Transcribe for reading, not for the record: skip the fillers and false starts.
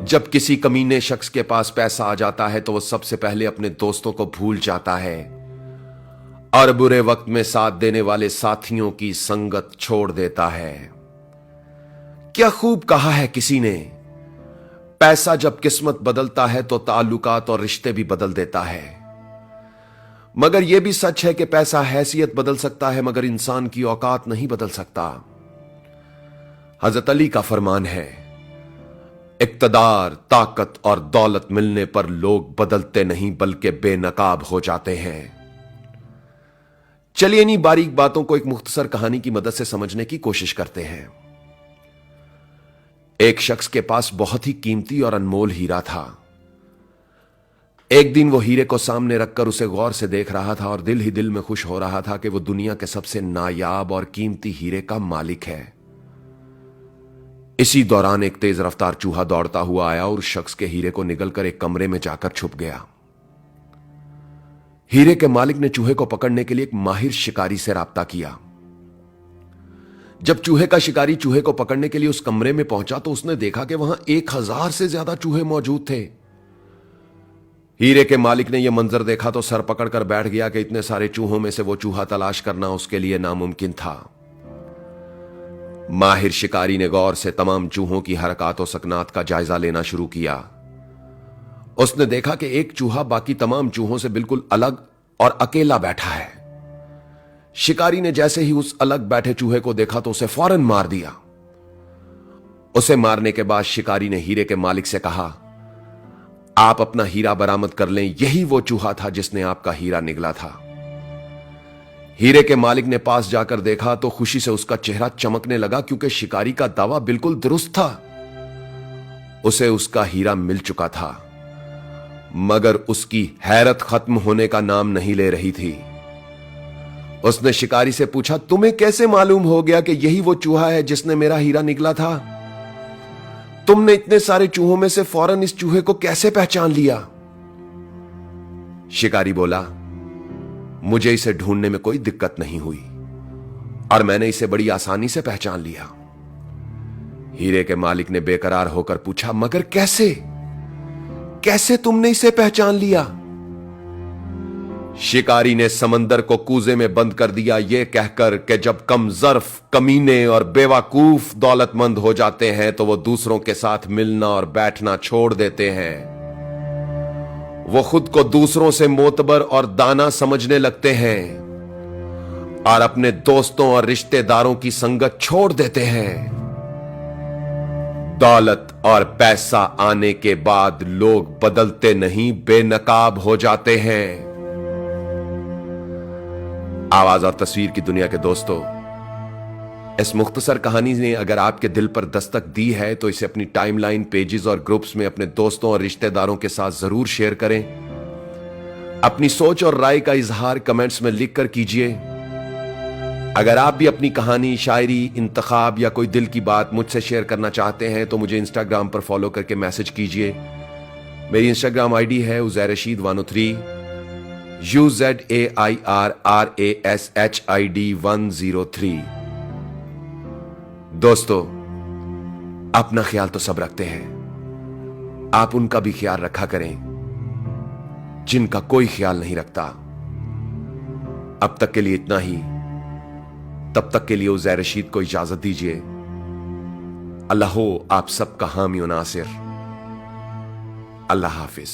जब किसी कमीने शख्स के पास पैसा आ जाता है तो वो सबसे पहले अपने दोस्तों को भूल जाता है और बुरे वक्त में साथ देने वाले साथियों की संगत छोड़ देता है। क्या खूब कहा है किसी ने, पैसा जब किस्मत बदलता है तो ताल्लुकात और रिश्ते भी बदल देता है। मगर यह भी सच है कि पैसा हैसियत बदल सकता है मगर इंसान की औकात नहीं बदल सकता। हजरत अली का फरमान है, इक्तदार, ताकत और दौलत मिलने पर लोग बदलते नहीं बल्कि बेनकाब हो जाते हैं। चलिए इन्हीं बारीक बातों को एक मुख्तसर कहानी की मदद से समझने की कोशिश करते हैं। एक शख्स के पास बहुत ही कीमती और अनमोल हीरा था। एक दिन वो हीरे को सामने रखकर उसे गौर से देख रहा था और दिल ही दिल में खुश हो रहा था कि वो दुनिया के सबसे नायाब और कीमती हीरे का मालिक है। इसी दौरान एक तेज रफ्तार चूहा दौड़ता हुआ आया और उस शख्स के हीरे को निगलकर एक कमरे में जाकर छुप गया। हीरे के मालिक ने चूहे को पकड़ने के लिए एक माहिर शिकारी से राब्ता किया। जब चूहे का शिकारी चूहे को पकड़ने के लिए उस कमरे में पहुंचा तो उसने देखा कि वहां 1000 से ज्यादा चूहे मौजूद थे। हीरे के मालिक ने यह मंजर देखा तो सर पकड़कर बैठ गया कि इतने सारे चूहों में से वो चूहा तलाश करना उसके लिए नामुमकिन था। माहिर शिकारी ने गौर से तमाम चूहों की हरकत और सकनात का जायजा लेना शुरू किया। उसने देखा कि एक चूहा बाकी तमाम चूहों से बिल्कुल अलग और अकेला बैठा है। शिकारी ने जैसे ही उस अलग बैठे चूहे को देखा तो उसे फौरन मार दिया। उसे मारने के बाद शिकारी ने हीरे के मालिक से कहा, आप अपना हीरा बरामद कर लें, यही वो चूहा था जिसने आपका हीरा निगला था। हीरे के मालिक ने पास जाकर देखा तो खुशी से उसका चेहरा चमकने लगा क्योंकि शिकारी का दावा बिल्कुल दुरुस्त था। उसे उसका हीरा मिल चुका था मगर उसकी हैरत खत्म होने का नाम नहीं ले रही थी। उसने शिकारी से पूछा, तुम्हें कैसे मालूम हो गया कि यही वो चूहा है जिसने मेरा हीरा निगला था? तुमने इतने सारे चूहों में से फौरन इस चूहे को कैसे पहचान लिया? शिकारी बोला, मुझे इसे ढूंढने में कोई दिक्कत नहीं हुई और मैंने इसे बड़ी आसानी से पहचान लिया। हीरे के मालिक ने बेकरार होकर पूछा, मगर कैसे कैसे तुमने इसे पहचान लिया? शिकारी ने समंदर को कूजे में बंद कर दिया, यह कहकर कि जब कम ज़र्फ, कमीने और बेवकूफ दौलतमंद हो जाते हैं तो वो दूसरों के साथ मिलना और बैठना छोड़ देते हैं। वो खुद को दूसरों से मोतबर और दाना समझने लगते हैं और अपने दोस्तों और रिश्तेदारों की संगत छोड़ देते हैं। दौलत और पैसा आने के बाद लोग बदलते नहीं, बेनकाब हो जाते हैं। आवाज और तस्वीर की दुनिया के दोस्तों, इस मुख्तसर कहानी ने अगर आपके दिल पर दस्तक दी है तो इसे अपनी टाइमलाइन, पेजेस और ग्रुप्स में अपने दोस्तों और रिश्तेदारों के साथ जरूर शेयर करें। अपनी सोच और राय का इजहार कमेंट्स में लिखकर कीजिए। अगर आप भी अपनी कहानी, शायरी, इंतखाब या कोई दिल की बात मुझसे शेयर करना चाहते हैं तो मुझे इंस्टाग्राम पर फॉलो करके मैसेज कीजिए। मेरी इंस्टाग्राम आईडी है उज़ैर रशीद 103, UZAIRRASHID 103। दोस्तों, अपना ख्याल तो सब रखते हैं, आप उनका भी ख्याल रखा करें जिनका कोई ख्याल नहीं रखता। अब तक के लिए इतना ही। तब तक के लिए उज़ैर रशीद को इजाजत दीजिए। अल्लाह हो आप सबका हामी और नासिर। अल्लाह हाफिज।